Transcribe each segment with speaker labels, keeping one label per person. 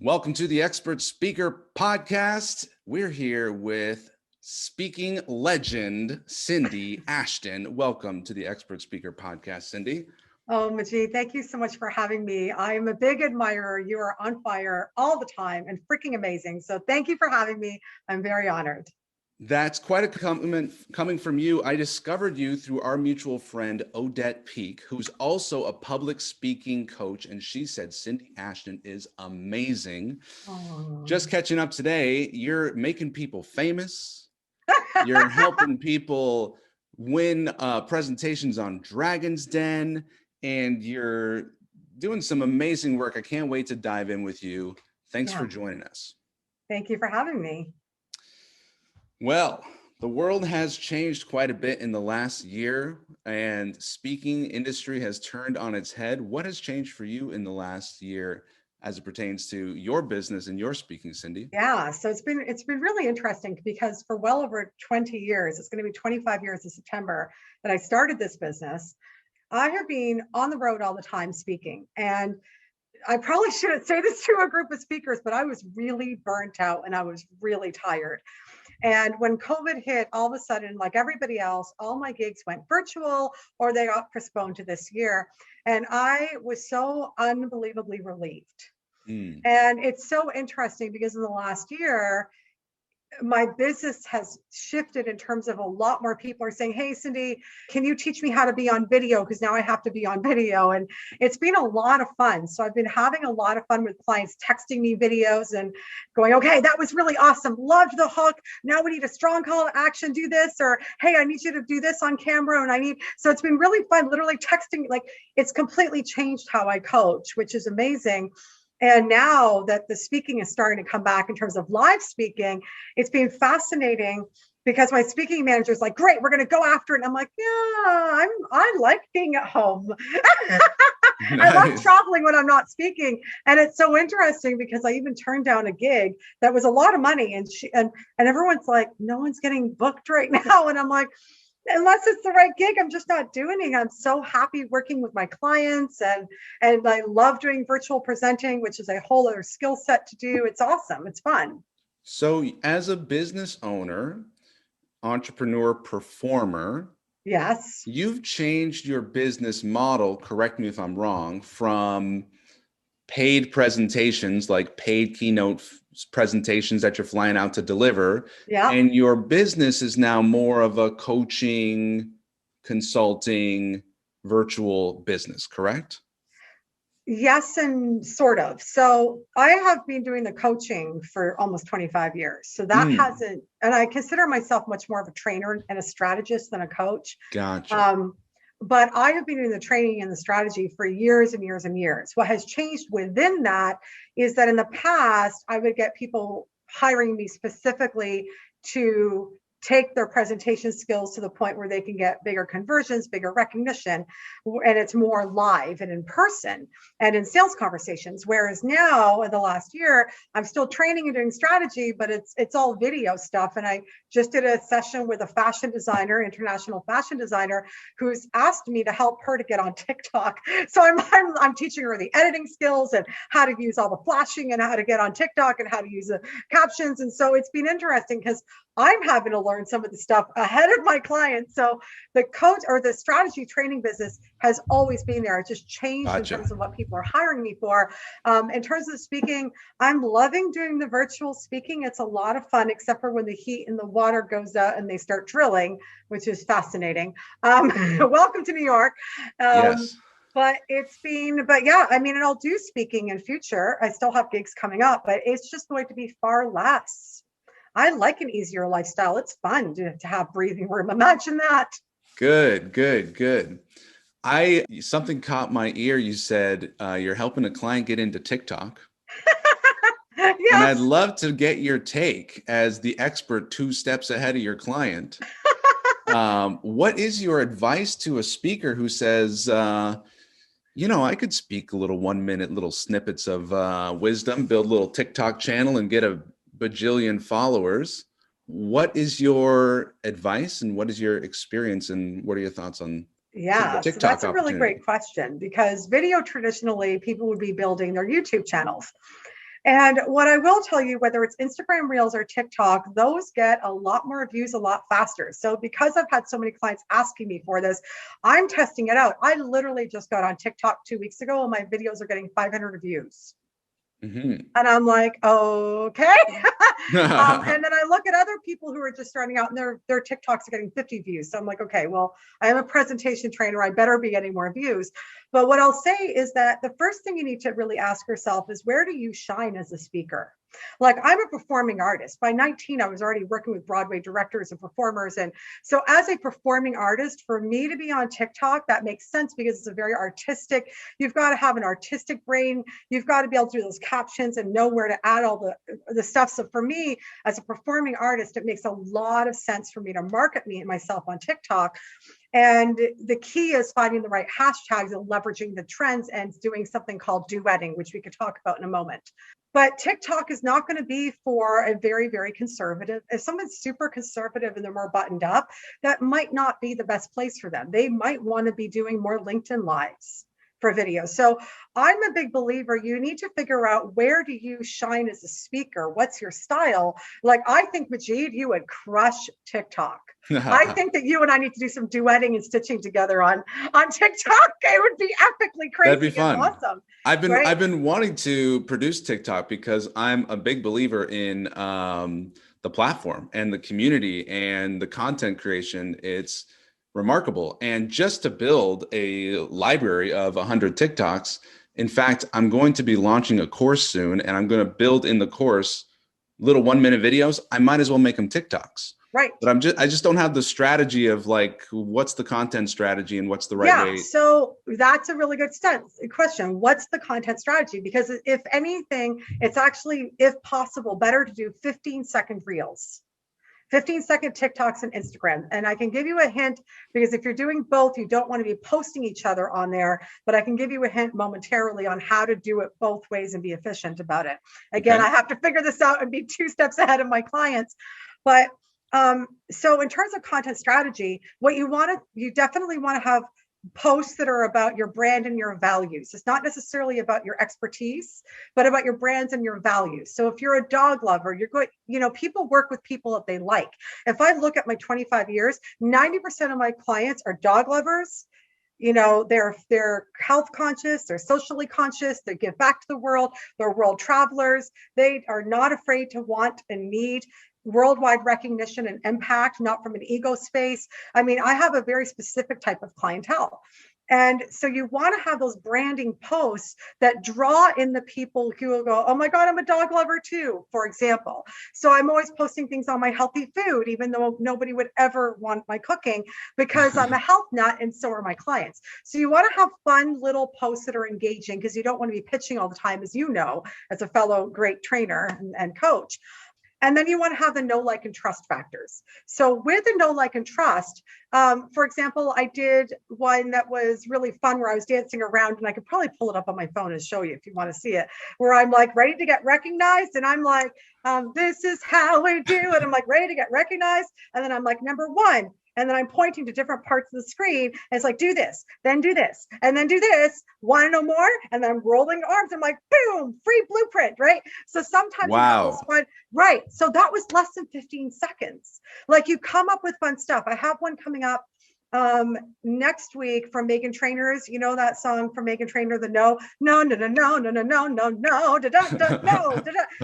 Speaker 1: Welcome to the Expert Speaker Podcast. We're here with speaking legend, Cindy Ashton. Welcome to the Expert Speaker Podcast, Cindy.
Speaker 2: Oh, Majeed, thank you so much for having me. I am a big admirer. You are on fire all the time and freaking amazing. So thank you for having me. I'm very honored.
Speaker 1: That's quite a compliment coming from you. I discovered you through our mutual friend, Odette Peak, who's also a public speaking coach. And she said, Cindy Ashton is amazing.
Speaker 2: Oh.
Speaker 1: Just catching up today, you're making people famous. You're helping people win presentations on Dragon's Den, and you're doing some amazing work. I can't wait to dive in with you. Thanks for joining us.
Speaker 2: Thank you for having me.
Speaker 1: Well, the world has changed quite a bit in the last year, and speaking industry has turned on its head. What has changed for you in the last year as it pertains to your business and your speaking, Cindy?
Speaker 2: Yeah, so it's been really interesting because for well over 20 years, it's going to be 25 years in September that I started this business. I have been on the road all the time speaking, and I probably shouldn't say this to a group of speakers, but I was really burnt out and I was really tired. And when COVID hit, all of a sudden, like everybody else, all my gigs went virtual or they got postponed to this year. And I was so unbelievably relieved. And it's so interesting because in the last year, my business has shifted in terms of a lot more people are saying, hey, Cindy, can you teach me how to be on video? Because now I have to be on video. And it's been a lot of fun. So I've been having a lot of fun with clients texting me videos and going, okay, that was really awesome. Loved the hook. Now we need a strong call to action. Do this. Or, hey, I need you to do this on camera. And so it's been really fun, literally texting. Like it's completely changed how I coach, which is amazing. And now that the speaking is starting to come back in terms of live speaking, it's been fascinating because my speaking manager is like, great, we're going to go after it. And I'm like, yeah, I like being at home. Nice. I love traveling when I'm not speaking. And it's so interesting because I even turned down a gig that was a lot of money. And everyone's like, no one's getting booked right now. And I'm like, unless it's the right gig, I'm just not doing it. I'm so happy working with my clients and I love doing virtual presenting, which is a whole other skill set to do. It's awesome. It's fun.
Speaker 1: So as a business owner, entrepreneur, performer,
Speaker 2: yes,
Speaker 1: you've changed your business model, correct me if I'm wrong, from paid presentations like paid keynote presentations that you're flying out to deliver.
Speaker 2: Yeah.
Speaker 1: And your business is now more of a coaching, consulting, virtual business, correct?
Speaker 2: Yes, and sort of. So I have been doing the coaching for almost 25 years. So that hasn't, and I consider myself much more of a trainer and a strategist than a coach.
Speaker 1: Gotcha.
Speaker 2: But I have been doing the training and the strategy for years and years and years. What has changed within that is that in the past, I would get people hiring me specifically to take their presentation skills to the point where they can get bigger conversions, bigger recognition, and it's more live and in person and in sales conversations. Whereas now in the last year, I'm still training and doing strategy, but it's all video stuff. And I just did a session with a fashion designer, international fashion designer, who's asked me to help her to get on TikTok. So I'm teaching her the editing skills and how to use all the flashing and how to get on TikTok and how to use the captions. And so it's been interesting because I'm having to learn some of the stuff ahead of my clients. So the coach or the strategy training business has always been there. It just changed in terms of what people are hiring me for. In terms of speaking, I'm loving doing the virtual speaking. It's a lot of fun, except for when the heat and the water goes out and they start drilling, which is fascinating. Welcome to New York.
Speaker 1: Yes.
Speaker 2: But yeah, I mean, and I'll do speaking in future. I still have gigs coming up, but it's just going to be far less. I like an easier lifestyle. It's fun to have breathing room. Imagine that.
Speaker 1: Good. Something caught my ear. You said you're helping a client get into TikTok. Yes. And I'd love to get your take as the expert 2 steps ahead of your client. What is your advice to a speaker who says, I could speak a little 1-minute little snippets of wisdom, build a little TikTok channel and get a bajillion followers? What is your advice and what is your experience and what are your thoughts on
Speaker 2: the TikTok? So that's a really great question because video traditionally people would be building their YouTube channels. And what I will tell you, whether it's Instagram Reels or TikTok, those get a lot more views a lot faster. So because I've had so many clients asking me for this, I'm testing it out. I literally just got on TikTok 2 weeks ago and my videos are getting 500 views. And I'm like, okay. And then I look at other people who are just starting out and their TikToks are getting 50 views. So I'm like, okay, well, I am a presentation trainer. I better be getting more views. But what I'll say is that the first thing you need to really ask yourself is, where do you shine as a speaker? Like, I'm a performing artist. By 19, I was already working with Broadway directors and performers. And so as a performing artist, for me to be on TikTok, that makes sense because it's a very artistic, you've got to have an artistic brain. You've got to be able to do those captions and know where to add all the stuff. So for me, as a performing artist, it makes a lot of sense for me to market me and myself on TikTok. And the key is finding the right hashtags and leveraging the trends and doing something called duetting, which we could talk about in a moment. But TikTok is not going to be for a very, very conservative. If someone's super conservative and they're more buttoned up, that might not be the best place for them. They might want to be doing more LinkedIn lives for videos. So I'm a big believer, you need to figure out, where do you shine as a speaker? What's your style? Like, I think, Majeed, you would crush TikTok. I think that you and I need to do some duetting and stitching together on TikTok. It would be epically crazy.
Speaker 1: That'd be fun.
Speaker 2: Awesome.
Speaker 1: I've been wanting to produce TikTok because I'm a big believer in the platform and the community and the content creation. It's remarkable. And just to build a library of 100 TikToks, in fact, I'm going to be launching a course soon, and I'm going to build in the course little 1-minute videos. I might as well make them TikToks. Right. But I just don't have the strategy of, like, what's the content strategy and what's the right way.
Speaker 2: So that's a really good question. What's the content strategy? Because if anything, it's actually, if possible, better to do 15-second reels. 15-second TikToks and Instagram. And I can give you a hint, because if you're doing both, you don't want to be posting each other on there, but I can give you a hint momentarily on how to do it both ways and be efficient about it. Again, okay. I have to figure this out and be 2 steps ahead of my clients. But so in terms of content strategy, what you definitely want to have posts that are about your brand and your values. It's not necessarily about your expertise, but about your brands and your values. So if you're a dog lover, you're good, people work with people that they like. If I look at my 25 years, 90% of my clients are dog lovers. They're health conscious, they're socially conscious, they give back to the world, they're world travelers. They are not afraid to want and need worldwide recognition and impact, not from an ego space. I mean, I have a very specific type of clientele. And so you want to have those branding posts that draw in the people who will go, oh my God, I'm a dog lover too, for example. So I'm always posting things on my healthy food, even though nobody would ever want my cooking, because I'm a health nut and so are my clients. So you want to have fun little posts that are engaging, because you don't want to be pitching all the time, as you know, as a fellow great trainer and coach. And then you want to have the know, like, and trust factors. So with the know, like, and trust, for example, I did one that was really fun where I was dancing around, and I could probably pull it up on my phone and show you if you want to see it, where I'm like ready to get recognized. And I'm like, this is how we do it. I'm like ready to get recognized. And then I'm like, number 1. And then I'm pointing to different parts of the screen. And it's like, do this, then do this, and then do this. Want to know more? And then I'm rolling arms. I'm like, boom, free blueprint, right? So sometimes,
Speaker 1: wow,
Speaker 2: fun, right? So that was less than 15 seconds. Like, you come up with fun stuff. I have one coming up next week from Meghan Trainor's. You know that song from Meghan Trainor, the no,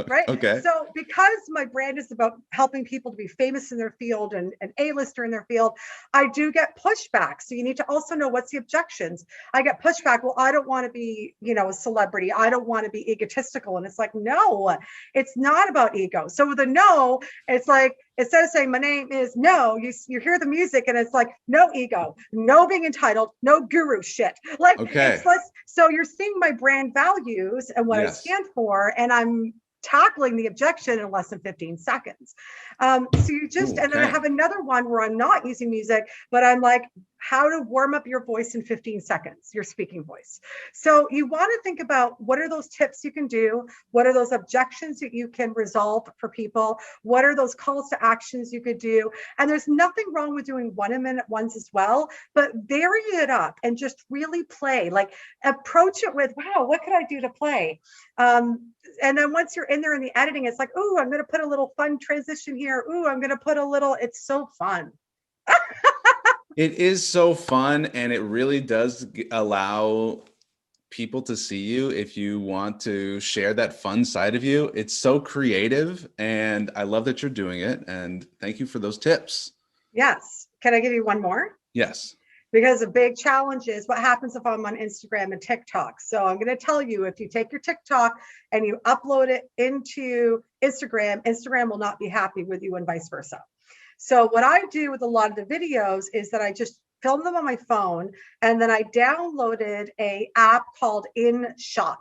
Speaker 2: right?
Speaker 1: Okay.
Speaker 2: So because my brand is about helping people to be famous in their field and an A-lister in their field, I do get pushback. So you need to also know, what's the objections. I get pushback. Well, I don't want to be, a celebrity. I don't want to be egotistical. And it's like, no, it's not about ego. So with a no, it's like, instead of saying my name is no, you hear the music and it's like, no ego, no being entitled, no guru shit. Like,
Speaker 1: okay.
Speaker 2: It's less, so you're seeing my brand values and what I stand for, and I'm tackling the objection in less than 15 seconds. So you just, and then I have another one where I'm not using music, but I'm like, how to warm up your voice in 15 seconds, your speaking voice. So you want to think about what are those tips you can do? What are those objections that you can resolve for people? What are those calls to actions you could do? And there's nothing wrong with doing 1 minute ones as well, but vary it up and just really play, like approach it with, wow, what could I do to play? And then once you're in there in the editing, it's like, oh, I'm going to put a little fun transition here. Oh, I'm going to put a little, it's so fun.
Speaker 1: It is so fun, and it really does allow people to see you if you want to share that fun side of you. It's so creative, and I love that you're doing it. And thank you for those tips.
Speaker 2: Yes. Can I give you one more?
Speaker 1: Yes.
Speaker 2: Because a big challenge is what happens if I'm on Instagram and TikTok. So I'm going to tell you, if you take your TikTok and you upload it into Instagram, Instagram will not be happy with you and vice versa. So what I do with a lot of the videos is that I just film them on my phone, and then I downloaded an app called InShot.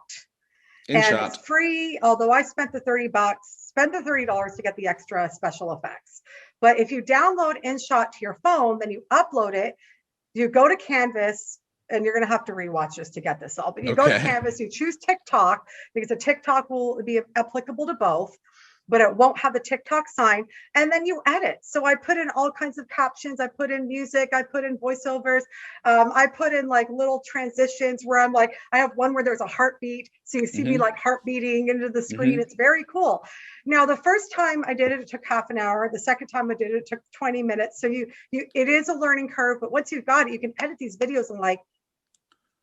Speaker 2: And it's free, although I spent the $30 to get the extra special effects. But if you download InShot to your phone, then you upload it, you go to Canvas, and you're going to have to rewatch this to get this all, but you go to Canvas, you choose TikTok, because the TikTok will be applicable to both, but it won't have the TikTok sign. And then you edit. So I put in all kinds of captions. I put in music. I put in voiceovers. I put in like little transitions where I'm like, I have one where there's a heartbeat. So you see me like heart beating into the screen. It's very cool. Now, the first time I did it, it took half an hour. The second time I did it, it took 20 minutes. So it is a learning curve, but once you've got it, you can edit these videos in like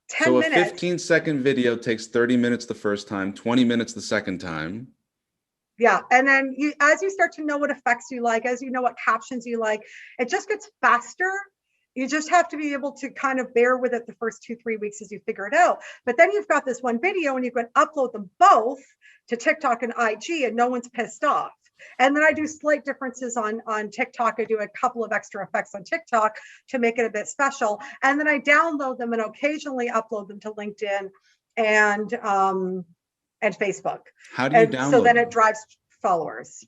Speaker 2: 10 minutes.
Speaker 1: So a 15-second video takes 30 minutes the first time, 20 minutes the second time.
Speaker 2: Yeah. And then as you start to know what effects you like, as you know what captions you like, it just gets faster. You just have to be able to kind of bear with it the first 2-3 weeks as you figure it out. But then you've got this one video and you can upload them both to TikTok and IG, and no one's pissed off. And then I do slight differences on TikTok. I do a couple of extra effects on TikTok to make it a bit special. And then I download them and occasionally upload them to LinkedIn and Facebook.
Speaker 1: How do you download
Speaker 2: so then
Speaker 1: them?
Speaker 2: It drives followers.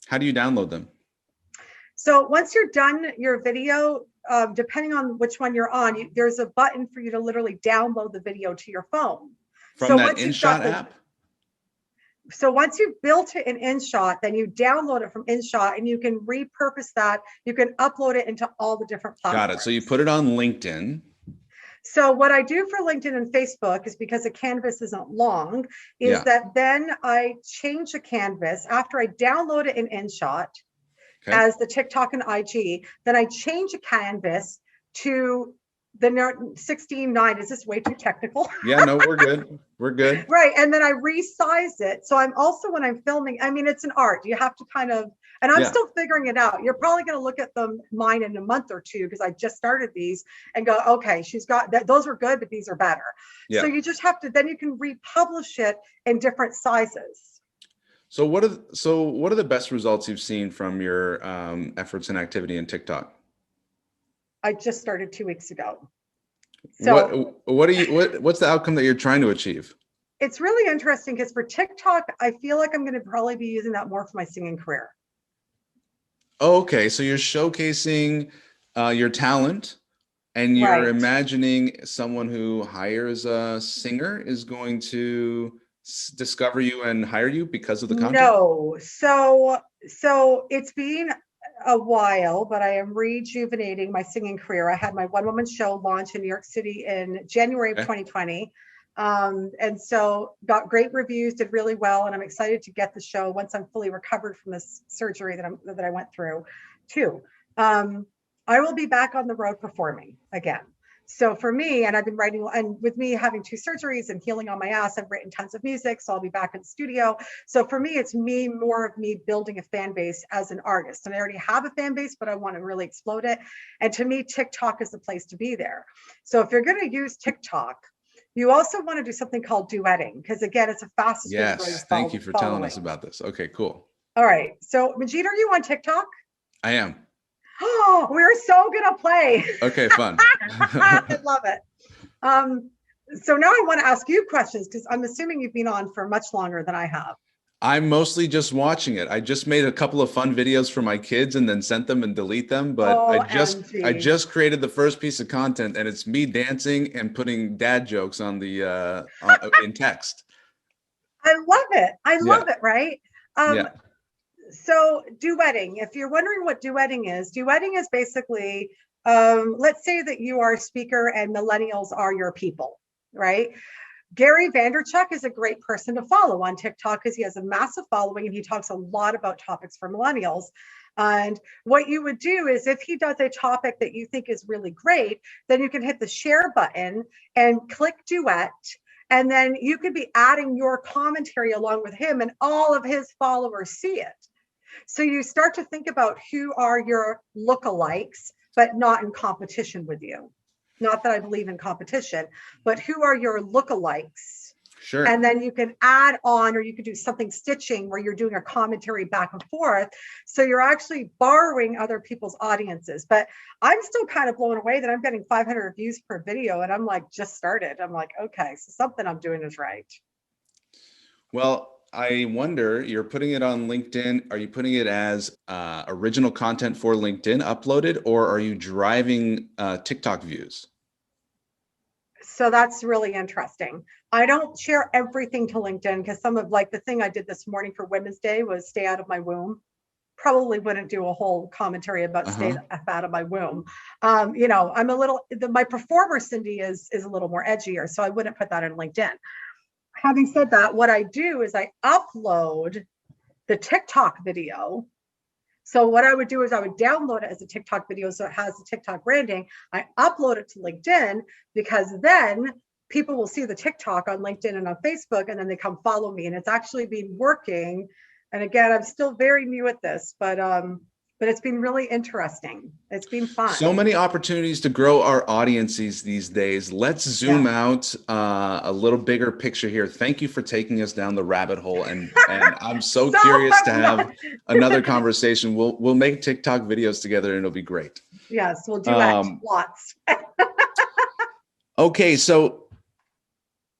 Speaker 1: How do you download them?
Speaker 2: So once you're done your video, depending on which one you're on, there's a button for you to literally download the video to your phone.
Speaker 1: From that InShot app?
Speaker 2: So once you've built it in InShot, then you download it from InShot and you can repurpose that. You can upload it into all the different platforms.
Speaker 1: Got it. So you put it on LinkedIn.
Speaker 2: So what I do for LinkedIn and Facebook is, because the canvas isn't long, is that then I change the canvas after I download it in InShot as the TikTok and IG. Then I change the canvas to the 16:9. Is this way too technical?
Speaker 1: Yeah, no, we're good. We're good.
Speaker 2: Right. And then I resize it. So I'm also, when I'm filming, I mean, it's an art. You have to kind of, and I'm still figuring it out. You're probably going to look at mine in a month or two, because I just started these, and go, okay, she's got that. Those were good, but these are better. Yeah. So you just have to, then you can republish it in different sizes.
Speaker 1: So what are the best results you've seen from your efforts and activity in TikTok?
Speaker 2: I just started 2 weeks ago. So
Speaker 1: what's the outcome that you're trying to achieve?
Speaker 2: It's really interesting, because for TikTok, I feel like I'm going to probably be using that more for my singing career.
Speaker 1: Okay, so you're showcasing your talent, and you're imagining someone who hires a singer is going to discover you and hire you because of the content?
Speaker 2: No. So it's been a while, but I am rejuvenating my singing career. I had my one-woman show launch in New York City in January of 2020. And so got great reviews, did really well. And I'm excited to get the show once I'm fully recovered from this surgery that I went through too. I will be back on the road performing again. So for me, and I've been writing, and with me having 2 surgeries and healing on my ass, I've written tons of music. So I'll be back in the studio. So for me, it's more of me building a fan base as an artist. And I already have a fan base, but I want to really explode it. And to me, TikTok is the place to be there. So if you're going to use TikTok, you also want to do something called duetting, because again, it's a fastest.
Speaker 1: Yes, thank you for telling us about this. Okay, cool.
Speaker 2: All right. So Majeed, are you on TikTok?
Speaker 1: I am.
Speaker 2: Oh, we're so gonna play.
Speaker 1: Okay, fun.
Speaker 2: I love it. So now I want to ask you questions, because I'm assuming you've been on for much longer than I have.
Speaker 1: I'm mostly just watching it. I just made a couple of fun videos for my kids and then sent them and delete them. But I
Speaker 2: OMG.
Speaker 1: just created the first piece of content, and it's me dancing and putting dad jokes on the in text.
Speaker 2: I love it. I
Speaker 1: Yeah,
Speaker 2: love it, right? Um,
Speaker 1: yeah.
Speaker 2: so duetting, if you're wondering what duetting is basically, let's say that you are a speaker and millennials are your people, right? Gary Vaynerchuk is a great person to follow on TikTok because he has a massive following and he talks a lot about topics for millennials. And what you would do is if he does a topic that you think is really great, then you can hit the share button and click duet. And then you could be adding your commentary along with him, and all of his followers see it. So you start to think about who are your lookalikes, but not in competition with you. Not that I believe in competition, but who are your lookalikes?
Speaker 1: Sure.
Speaker 2: And then you can add on, or you could do something stitching where you're doing a commentary back and forth. So you're actually borrowing other people's audiences. But I'm still kind of blown away that I'm getting 500 views per video. And I'm like, just started. I'm like, okay, so something I'm doing is right.
Speaker 1: Well, I wonder, you're putting it on LinkedIn. Are you putting it as original content for LinkedIn uploaded, or are you driving TikTok views?
Speaker 2: So that's really interesting. I don't share everything to LinkedIn because some of like the thing I did this morning for Women's Day was stay out of my womb. Probably wouldn't do a whole commentary about stay the F out of my womb. You know, I'm a little, my performer Cindy is a little more edgier, so I wouldn't put that in LinkedIn. Having said that, what I do is I upload the TikTok video. So what I would do is I would download it as a TikTok video so it has the TikTok branding. I upload it to LinkedIn because then people will see the TikTok on LinkedIn and on Facebook, and then they come follow me. And it's actually been working. And again, I'm still very new at this, but it's been really interesting. It's been fun.
Speaker 1: So many opportunities to grow our audiences these days. Let's zoom out a little bigger picture here. Thank you for taking us down the rabbit hole, and I'm so curious to have another conversation. We'll make TikTok videos together, and it'll be great.
Speaker 2: Yes, we'll do lots.
Speaker 1: Okay, so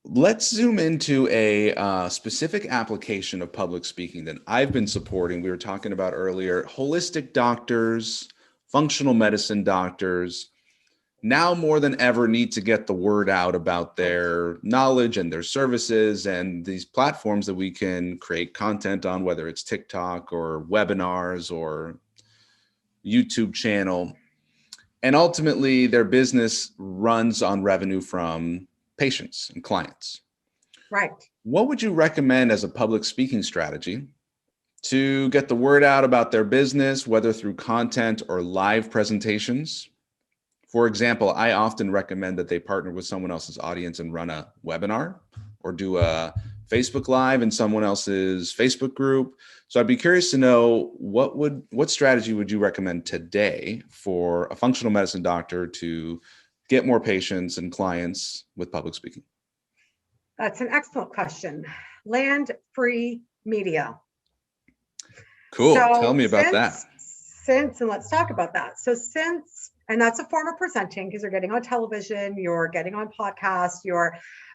Speaker 1: let's zoom into a specific application of public speaking that I've been supporting. We were talking about earlier, holistic doctors, functional medicine doctors, now more than ever need to get the word out about their knowledge and their services and these platforms that we can create content on, whether it's TikTok or webinars or YouTube channel. And ultimately, their business runs on revenue from patients and clients.
Speaker 2: Right.
Speaker 1: What would you recommend as a public speaking strategy to get the word out about their business, whether through content or live presentations? For example, I often recommend that they partner with someone else's audience and run a webinar or do a Facebook Live in someone else's Facebook group. So I'd be curious to know what strategy would you recommend today for a functional medicine doctor to get more patients and clients with public speaking?
Speaker 2: That's an excellent question. Land free media.
Speaker 1: Cool. Tell me about that.
Speaker 2: And let's talk about that. And that's a form of presenting because you're getting on television, you're getting on podcasts,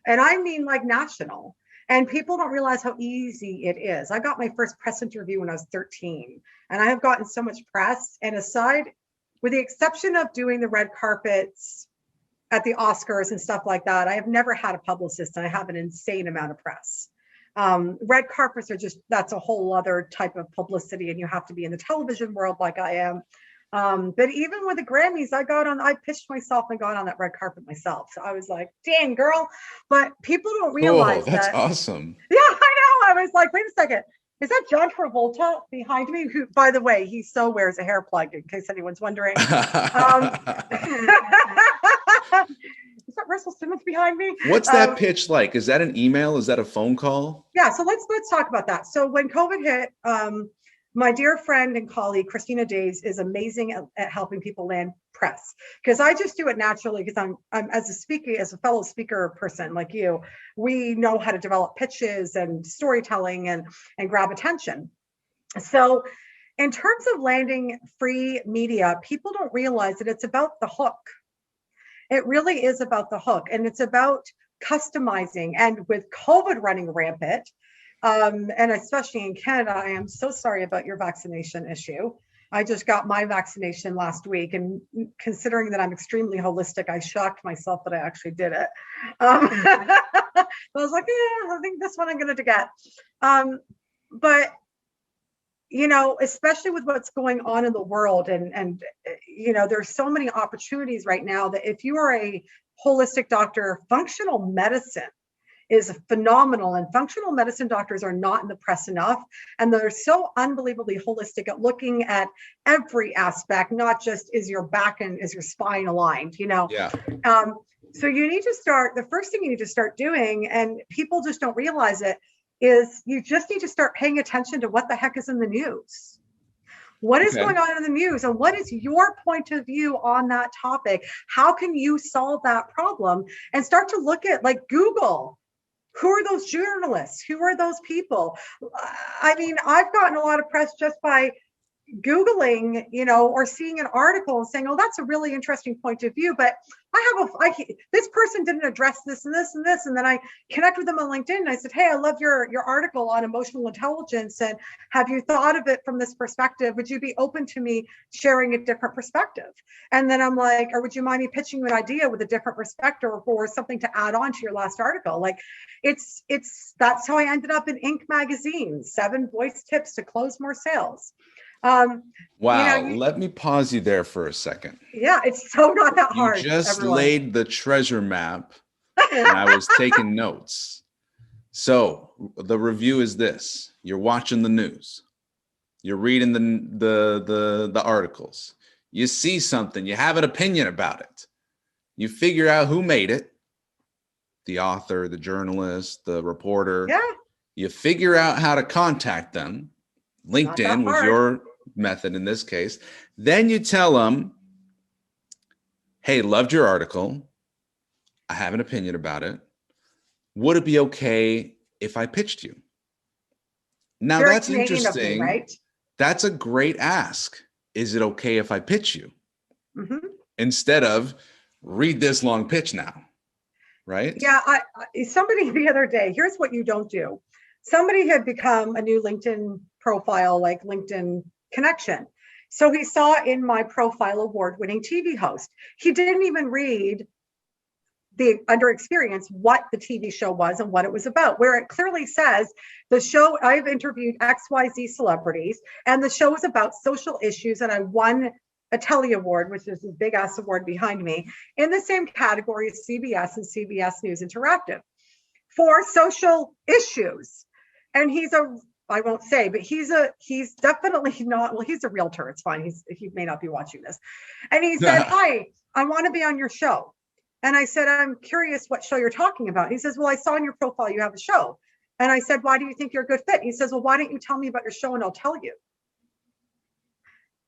Speaker 2: and I mean like national. And people don't realize how easy it is. I got my first press interview when I was 13, and I have gotten so much press. And aside, with the exception of doing the red carpets at the Oscars and stuff like that, I have never had a publicist, and I have an insane amount of press. Red carpets are that's a whole other type of publicity, and you have to be in the television world like I am. But even with the Grammys, I pitched myself and got on that red carpet myself. So I was like, dang girl. But people don't realize
Speaker 1: that's awesome.
Speaker 2: Yeah, I know. I was like, wait a second. Is that John Travolta behind me? Who, by the way, he so wears a hair plug in case anyone's wondering. Is that Russell Simmons behind me?
Speaker 1: What's that pitch like? Is that an email? Is that a phone call?
Speaker 2: Yeah. So let's talk about that. So when COVID hit, my dear friend and colleague, Christina Days, is amazing at helping people land press because I just do it naturally because I'm as a fellow speaker person like you, we know how to develop pitches and storytelling and grab attention. So in terms of landing free media, people don't realize that it's about the hook. It really is about the hook, and it's about customizing. And with COVID running rampant, And especially in Canada, I am so sorry about your vaccination issue. I just got my vaccination last week, and considering that I'm extremely holistic, I shocked myself that I actually did it. I was like, yeah, I think this one I'm going to get. But you know, especially with what's going on in the world, and you know, there's so many opportunities right now that if you are a holistic doctor, functional medicine is phenomenal, and functional medicine doctors are not in the press enough, and they're so unbelievably holistic at looking at every aspect, not just is your back and is your spine aligned, you know.
Speaker 1: Yeah.
Speaker 2: So you need to start, the first thing you need to start doing, and people just don't realize it, is you just need to start paying attention to what the heck is in the news. What is going on in the news, and what is your point of view on that topic? How can you solve that problem? And start to look at, like, Google. Who are those journalists? Who are those people? I mean, I've gotten a lot of press just by Googling, you know, or seeing an article and saying, oh, that's a really interesting point of view, but this person didn't address this and this and this. And then I connect with them on LinkedIn and I said, hey, I love your article on emotional intelligence. And have you thought of it from this perspective? Would you be open to me sharing a different perspective? And then I'm like, or would you mind me pitching you an idea with a different perspective or something to add on to your last article? Like that's how I ended up in Inc. magazine, 7 voice tips to close more sales.
Speaker 1: Wow. You know, let me pause you there for a second.
Speaker 2: Yeah, it's so not that hard.
Speaker 1: You just laid the treasure map and I was taking notes. So the review is this: you're watching the news, you're reading the articles, you see something, you have an opinion about it, you figure out who made it, the author, the journalist, the reporter.
Speaker 2: Yeah.
Speaker 1: You figure out how to contact them. LinkedIn was your method in this case. Then you tell them, hey, loved your article. I have an opinion about it. Would it be okay if I pitched you? Now that's interesting, right? That's a great ask. Is it okay if I pitch you? Mm-hmm. Instead of read this long pitch now, right?
Speaker 2: Yeah, somebody the other day, here's what you don't do. Somebody had become a new LinkedIn profile, like LinkedIn connection. So he saw in my profile award-winning TV host. He didn't even read the under experience what the TV show was and what it was about, where it clearly says the show, I've interviewed XYZ celebrities, and the show is about social issues, and I won a Telly Award, which is a big ass award behind me, in the same category as CBS and CBS News Interactive for social issues. And I won't say, but he's definitely not, well, he's a realtor. It's fine. He may not be watching this. And he said, hi, I want to be on your show. And I said, I'm curious what show you're talking about. He says, well, I saw in your profile you have a show. And I said, why do you think you're a good fit? He says, well, why don't you tell me about your show and I'll tell you.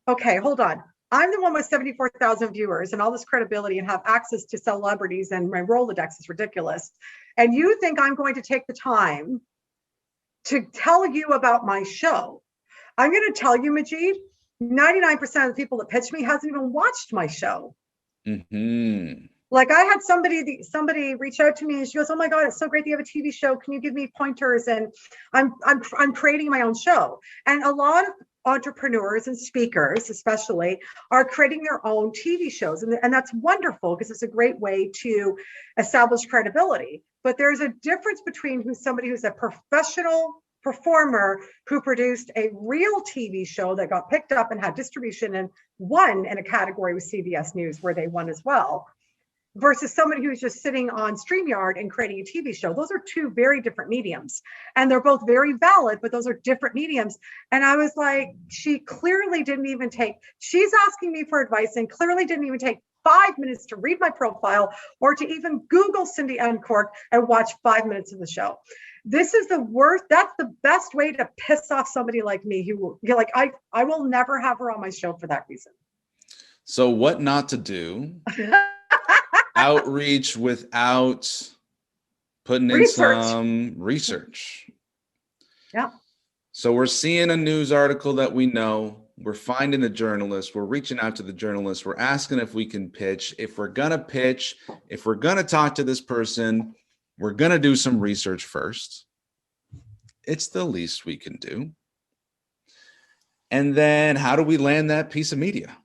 Speaker 2: Okay, hold on. I'm the one with 74,000 viewers and all this credibility and have access to celebrities, and my Rolodex is ridiculous. And you think I'm going to take the time to tell you about my show? I'm going to tell you, Majeed, 99% of the people that pitch me hasn't even watched my show. Mm-hmm. Like, I had somebody reach out to me and she goes, oh my God, it's so great that you have a TV show. Can you give me pointers? And I'm creating my own show. And a lot of entrepreneurs and speakers, especially, are creating their own TV shows. And that's wonderful because it's a great way to establish credibility. But there's a difference between somebody who's a professional performer who produced a real TV show that got picked up and had distribution and won in a category with CBS News where they won as well, versus somebody who's just sitting on StreamYard and creating a TV show. Those are two very different mediums. And they're both very valid, but those are different mediums. And I was like, she's asking me for advice and clearly didn't even take 5 minutes to read my profile or to even Google Cindy Uncorked and watch 5 minutes of the show. This is the worst. That's the best way to piss off somebody like me who, you're like, I will never have her on my show for that reason.
Speaker 1: So what not to do? Outreach without putting in some research.
Speaker 2: Yeah.
Speaker 1: So we're seeing a news article that we know, we're finding a journalist, we're reaching out to the journalist, we're asking if we can pitch. If we're going to pitch, if we're going to talk to this person, we're going to do some research first. It's the least we can do. And then how do we land that piece of media?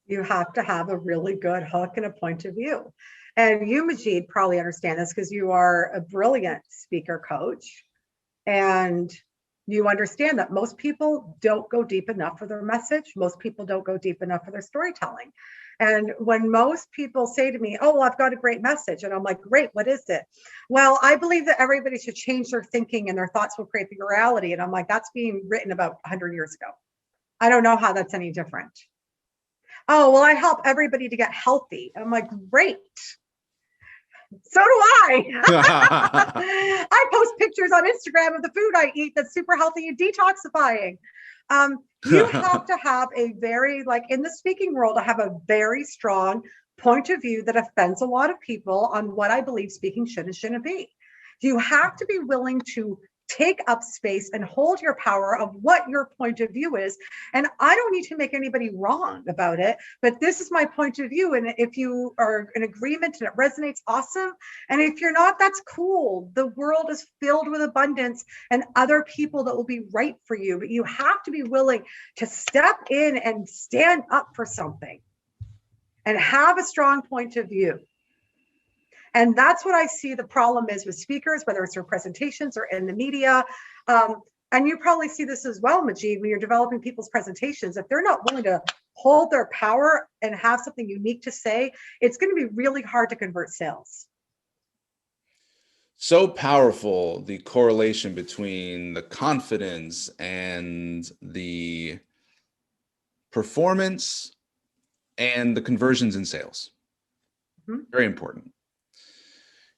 Speaker 2: You have to have a really good hook and a point of view. And you, Majeed, probably understand this because you are a brilliant speaker coach. And you understand that most people don't go deep enough for their message. Most people don't go deep enough for their storytelling. And when most people say to me, oh, well, I've got a great message. And I'm like, great, what is it? Well, I believe that everybody should change their thinking and their thoughts will create the reality. And I'm like, that's being written about 100 years ago. I don't know how that's any different. Oh, well, I help everybody to get healthy. I'm like, great. So do I. I post pictures on Instagram of the food I eat that's super healthy and detoxifying. You have to have a very, like in the speaking world, I have a very strong point of view that offends a lot of people on what I believe speaking should and shouldn't be. You have to be willing to take up space and hold your power of what your point of view is. And I don't need to make anybody wrong about it, but this is my point of view. And if you are in agreement and it resonates, awesome. And if you're not, that's cool. The world is filled with abundance and other people that will be right for you, but you have to be willing to step in and stand up for something and have a strong point of view. And that's what I see the problem is with speakers, whether it's their presentations or in the media. And you probably see this as well, Majeed, when you're developing people's presentations. If they're not willing to hold their power and have something unique to say, it's going to be really hard to convert sales.
Speaker 1: So powerful, the correlation between the confidence and the performance and the conversions in sales. Mm-hmm. Very important.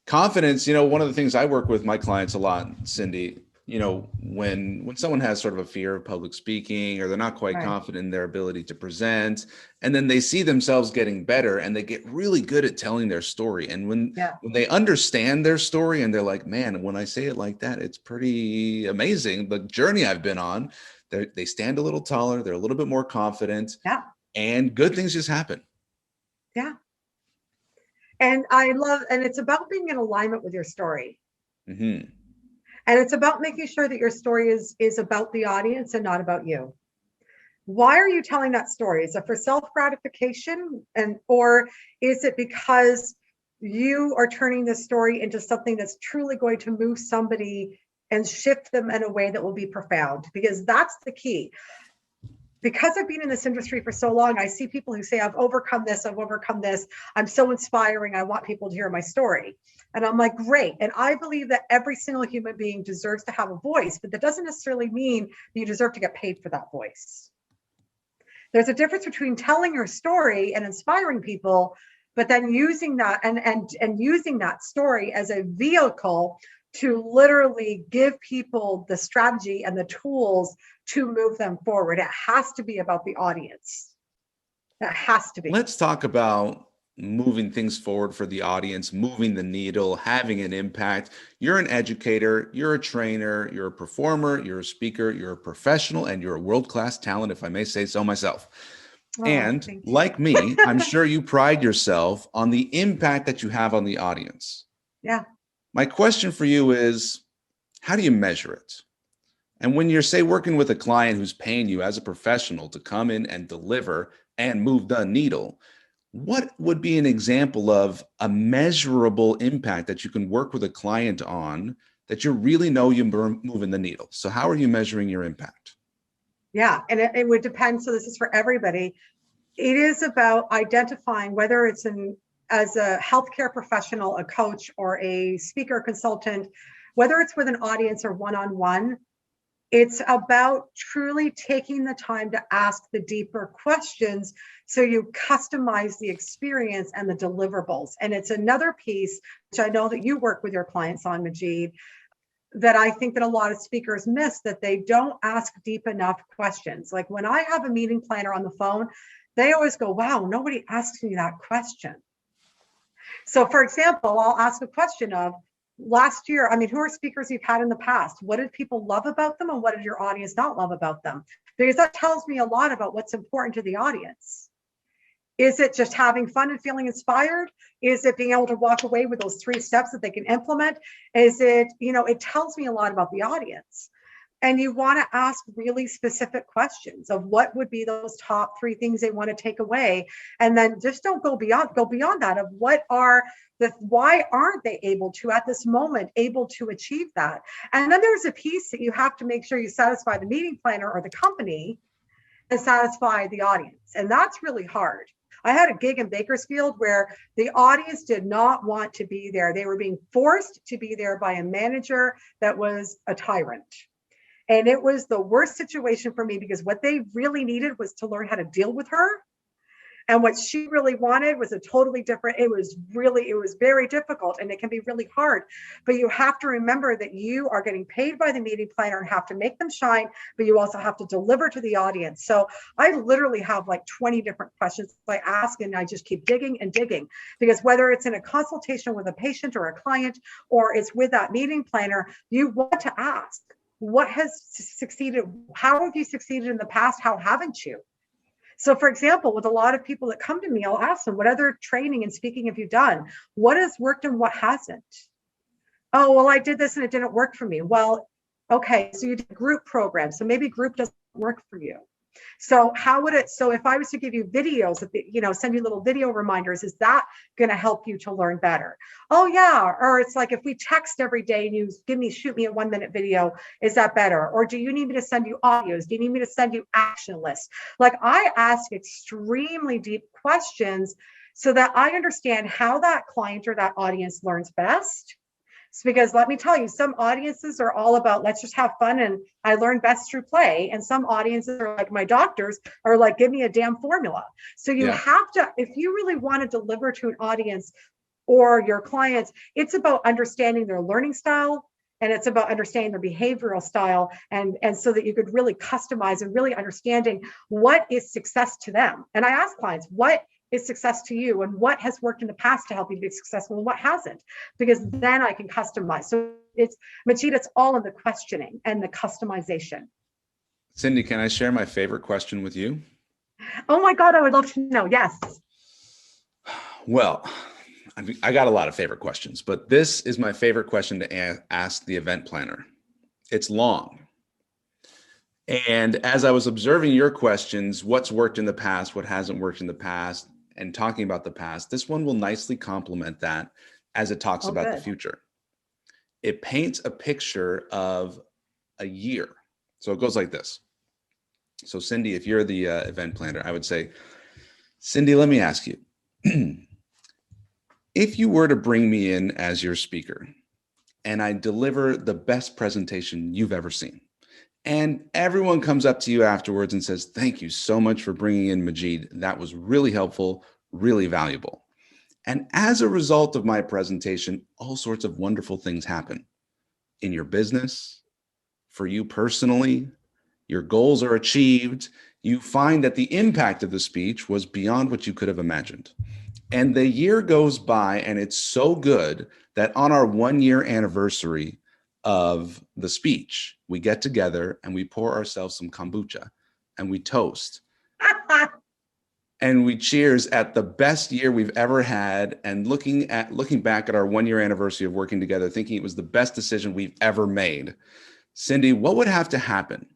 Speaker 1: Confidence, one of the things I work with my clients a lot, Cindy, when someone has sort of a fear of public speaking or they're not quite confident in their ability to present, and then they see themselves getting better and they get really good at telling their story. And when they understand their story and they're like, man, when I say it like that, it's pretty amazing. The journey I've been on, they stand a little taller, they're a little bit more confident, and good things just happen.
Speaker 2: Yeah. And and it's about being in alignment with your story. Mm-hmm. And it's about making sure that your story is about the audience and not about you. Why are you telling that story? Is it for self-gratification or is it because you are turning this story into something that's truly going to move somebody and shift them in a way that will be profound? Because that's the key. Because I've been in this industry for so long, I see people who say, I've overcome this, I'm so inspiring, I want people to hear my story. And I'm like, great. And I believe that every single human being deserves to have a voice, but that doesn't necessarily mean that you deserve to get paid for that voice. There's a difference between telling your story and inspiring people, but then using that and using that story as a vehicle to literally give people the strategy and the tools to move them forward. It has to be about the audience. It has to be.
Speaker 1: Let's talk about moving things forward for the audience, moving the needle, having an impact. You're an educator, you're a trainer, you're a performer, you're a speaker, you're a professional, and you're a world-class talent, if I may say so myself. And like me, I'm sure you pride yourself on the impact that you have on the audience.
Speaker 2: Yeah.
Speaker 1: My question for you is, how do you measure it? And when you're, say, working with a client who's paying you as a professional to come in and deliver and move the needle, what would be an example of a measurable impact that you can work with a client on that you really know you're moving the needle? So how are you measuring your impact?
Speaker 2: Yeah, and it would depend. So this is for everybody. It is about identifying whether it's as a healthcare professional, a coach, or a speaker consultant, whether it's with an audience or one-on-one. It's about truly taking the time to ask the deeper questions so you customize the experience and the deliverables. And it's another piece, which I know that you work with your clients on, Majeed, that I think that a lot of speakers miss, that they don't ask deep enough questions. Like when I have a meeting planner on the phone, they always go, wow, nobody asks me that question. So for example, I'll ask a question of, last year, who are speakers you've had in the past? What did people love about them and what did your audience not love about them? Because that tells me a lot about what's important to the audience. Is it just having fun and feeling inspired? Is it being able to walk away with those 3 steps that they can implement? Is it, it tells me a lot about the audience. And you want to ask really specific questions of what would be those top 3 things they want to take away. And then just don't go beyond that of why aren't they able to at this moment able to achieve that? And then there's a piece that you have to make sure you satisfy the meeting planner or the company and satisfy the audience. And that's really hard. I had a gig in Bakersfield where the audience did not want to be there. They were being forced to be there by a manager that was a tyrant. And it was the worst situation for me because what they really needed was to learn how to deal with her. And what she really wanted was a totally different, it was very difficult, and it can be really hard. But you have to remember that you are getting paid by the meeting planner and have to make them shine, but you also have to deliver to the audience. So I literally have like 20 different questions I ask, and I just keep digging and digging, because whether it's in a consultation with a patient or a client, or it's with that meeting planner, you want to ask, what has succeeded? How have you succeeded in the past? How haven't you? So for example, with a lot of people that come to me, I'll ask them, what other training and speaking have you done? What has worked and what hasn't? Oh, well, I did this and it didn't work for me. Well, okay, so you did group programs. So maybe group doesn't work for you. So if I was to give you videos, send you little video reminders, is that going to help you to learn better? Oh yeah. Or it's like, if we text every day and you shoot me a 1-minute video, is that better? Or do you need me to send you audios? Do you need me to send you action lists? Like, I ask extremely deep questions so that I understand how that client or that audience learns best. Because let me tell you, some audiences are all about, let's just have fun and I learn best through play. And some audiences are like my doctors are like, give me a damn formula. So you have to, if you really want to deliver to an audience or your clients, it's about understanding their learning style, and it's about understanding their behavioral style, and so that you could really customize and really understanding what is success to them. And I ask clients, what is success to you, and what has worked in the past to help you be successful and what hasn't, because then I can customize. So Majeed, it's all in the questioning and the customization.
Speaker 1: Cindy, can I share my favorite question with you?
Speaker 2: Oh my God, I would love to know. Yes.
Speaker 1: Well, I got a lot of favorite questions, but this is my favorite question to ask the event planner. It's long. And as I was observing your questions, what's worked in the past, what hasn't worked in the past, and talking about the past, this one will nicely complement that as it talks about the future. It paints a picture of a year. So it goes like this. So Cindy, if you're the event planner, I would say, Cindy, let me ask you, if you were to bring me in as your speaker and I deliver the best presentation you've ever seen, and everyone comes up to you afterwards and says, thank you so much for bringing in Majeed. That was really helpful, really valuable. And as a result of my presentation, all sorts of wonderful things happen in your business, for you personally, your goals are achieved. You find that the impact of the speech was beyond what you could have imagined. And the year goes by and it's so good that on our 1-year anniversary of the speech, we get together and we pour ourselves some kombucha and we toast and we cheers at the best year we've ever had. And looking back at our 1-year anniversary of working together, thinking it was the best decision we've ever made. Cindy, what would have to happen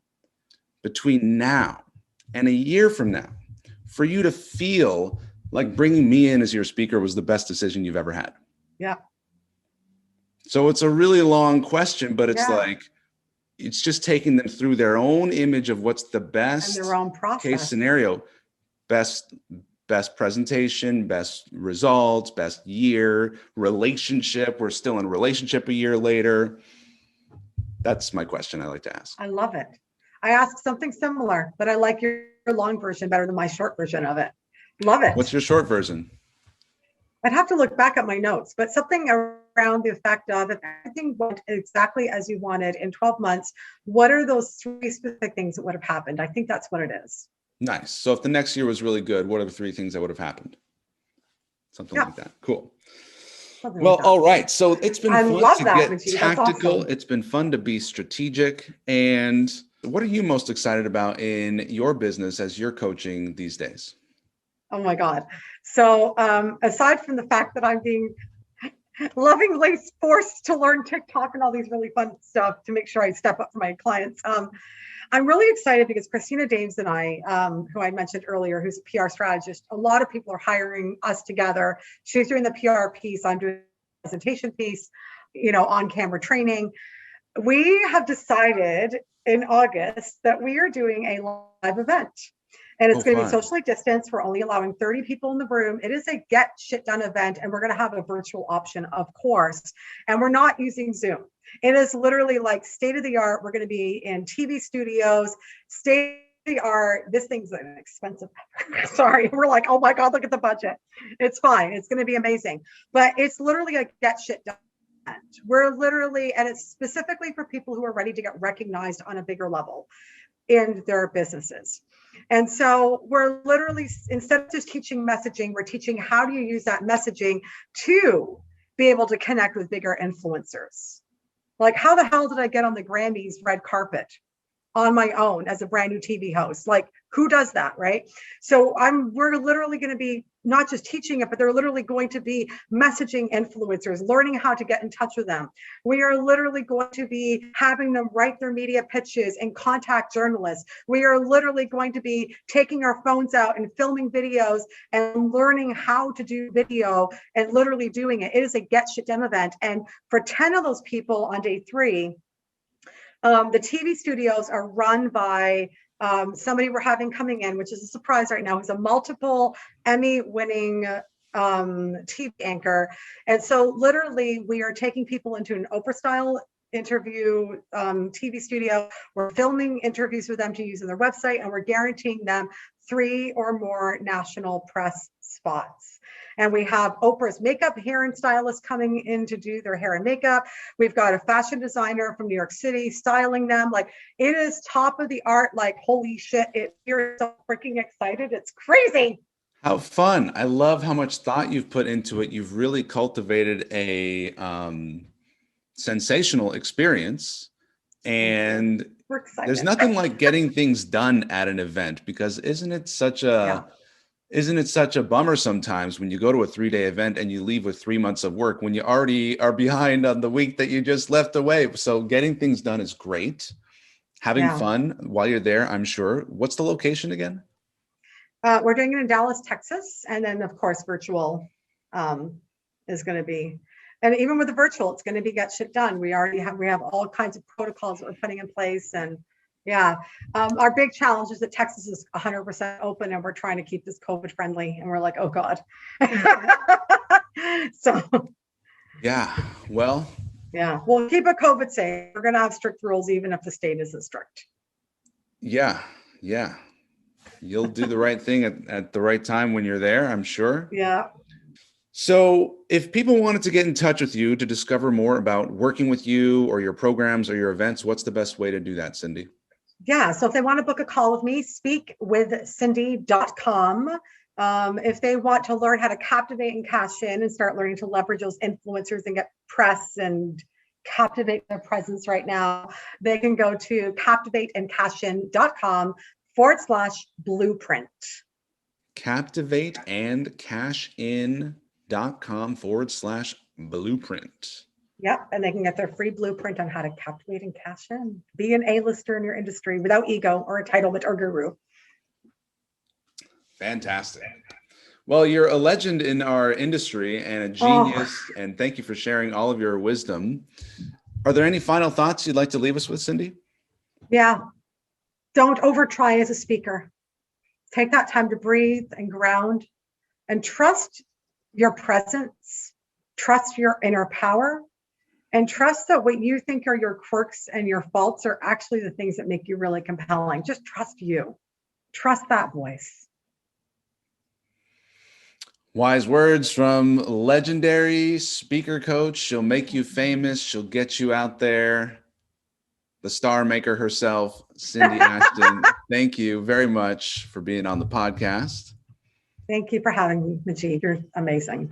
Speaker 1: between now and a year from now for you to feel like bringing me in as your speaker was the best decision you've ever had?
Speaker 2: Yeah.
Speaker 1: So it's a really long question, but it's like, it's just taking them through their own image of what's the best
Speaker 2: and their own process.
Speaker 1: Case scenario, best presentation, best results, best year, relationship. We're still in a relationship a year later. That's my question I like to ask.
Speaker 2: I love it. I ask something similar, but I like your long version better than my short version of it. Love it.
Speaker 1: What's your short version?
Speaker 2: I'd have to look back at my notes, but something around the effect of, if everything went exactly as you wanted in 12 months, what are those 3 specific things that would have happened? I think that's what it is.
Speaker 1: Nice. So if the next year was really good, what are the 3 things that would have happened? Something like that. Cool. Something well, like all right. So it's been fun to get tactical. Awesome. It's been fun to be strategic. And what are you most excited about in your business as you're coaching these days?
Speaker 2: Oh my God. So aside from the fact that I'm being lovingly forced to learn TikTok and all these really fun stuff to make sure I step up for my clients, I'm really excited because Christina Dames and I, who I mentioned earlier, who's a PR strategist, a lot of people are hiring us together. She's doing the PR piece, I'm doing the presentation piece, on camera training. We have decided in August that we are doing a live event. And it's going to be socially distanced. We're only allowing 30 people in the room. It is a get shit done event. And we're going to have a virtual option, of course. And we're not using Zoom. It is literally like state of the art. We're going to be in TV studios, state of the art. This thing's an expensive. Sorry. We're like, oh my God, look at the budget. It's fine. It's going to be amazing. But it's literally a get shit done. We're literally, and it's specifically for people who are ready to get recognized on a bigger level in their businesses. And so we're literally, instead of just teaching messaging, we're teaching how do you use that messaging to be able to connect with bigger influencers. Like, how the hell did I get on the Grammys red carpet on my own as a brand new TV host? Like, who does that, right? So we're literally going to be not just teaching it, but they're literally going to be messaging influencers, learning how to get in touch with them. We are literally going to be having them write their media pitches and contact journalists. We are literally going to be taking our phones out and filming videos and learning how to do video and literally doing it. It is a get shit done event. And for 10 of those people on day 3, the TV studios are run by somebody we're having coming in, which is a surprise right now, who's a multiple Emmy winning TV anchor. And so literally we are taking people into an Oprah style interview TV studio. We're filming interviews with them to use on their website, and we're guaranteeing them 3 or more national press spots. And we have Oprah's makeup, hair, and stylist coming in to do their hair and makeup. We've got a fashion designer from New York City styling them. Like, it is top of the art. Like, holy shit, you're so freaking excited. It's crazy.
Speaker 1: How fun. I love how much thought you've put into it. You've really cultivated a sensational experience. And
Speaker 2: we're excited.
Speaker 1: There's nothing like getting things done at an event, because isn't it such a bummer sometimes when you go to a 3-day event and you leave with 3 months of work when you already are behind on the week that you just left away? So getting things done is great. Having fun while you're there, I'm sure. What's the location again?
Speaker 2: We're doing it in Dallas, Texas. And then, of course, virtual is going to be, and even with the virtual, it's going to be get shit done. We have all kinds of protocols that we're putting in place. And our big challenge is that Texas is 100% open, and we're trying to keep this COVID friendly. And we're like, oh God. So.
Speaker 1: Yeah. Well.
Speaker 2: Yeah. We'll keep it COVID safe. We're going to have strict rules, even if the state isn't strict.
Speaker 1: Yeah. Yeah. You'll do the right thing at the right time when you're there, I'm sure.
Speaker 2: Yeah.
Speaker 1: So if people wanted to get in touch with you to discover more about working with you or your programs or your events, what's the best way to do that, Cindy?
Speaker 2: Yeah. So if they want to book a call with me, speakwithcindy.com. If they want to learn how to captivate and cash in and start learning to leverage those influencers and get press and captivate their presence right now, they can go to captivateandcashin.com/blueprint.
Speaker 1: captivateandcashin.com/blueprint.
Speaker 2: Yep. And they can get their free blueprint on how to captivate and cash in. Be an A-lister in your industry without ego or entitlement or guru.
Speaker 1: Fantastic. Well, you're a legend in our industry and a genius, and thank you for sharing all of your wisdom. Are there any final thoughts you'd like to leave us with, Cindy?
Speaker 2: Yeah. Don't overtry as a speaker. Take that time to breathe and ground and trust your presence, trust your inner power, and trust that what you think are your quirks and your faults are actually the things that make you really compelling. Just trust you. Trust that voice.
Speaker 1: Wise words from legendary speaker coach. She'll make you famous. She'll get you out there. The star maker herself, Cindy Ashton. Thank you very much for being on the podcast.
Speaker 2: Thank you for having me, Majeed. You're amazing.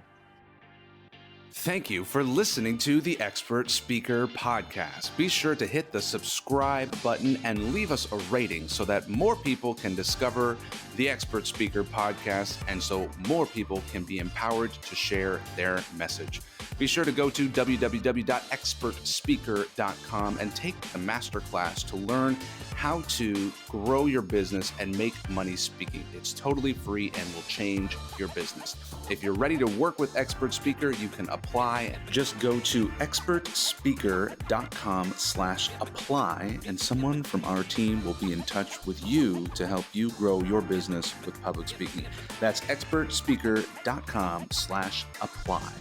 Speaker 1: Thank you for listening to the Expert Speaker Podcast. Be sure to hit the subscribe button and leave us a rating so that more people can discover the Expert Speaker Podcast and so more people can be empowered to share their message. Be sure to go to www.expertspeaker.com and take the masterclass to learn how to grow your business and make money speaking. It's totally free and will change your business. If you're ready to work with Expert Speaker, you can apply. Just go to expertspeaker.com/apply and someone from our team will be in touch with you to help you grow your business with public speaking. That's expertspeaker.com/apply.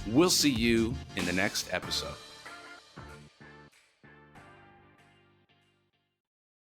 Speaker 1: We'll see you in the next episode.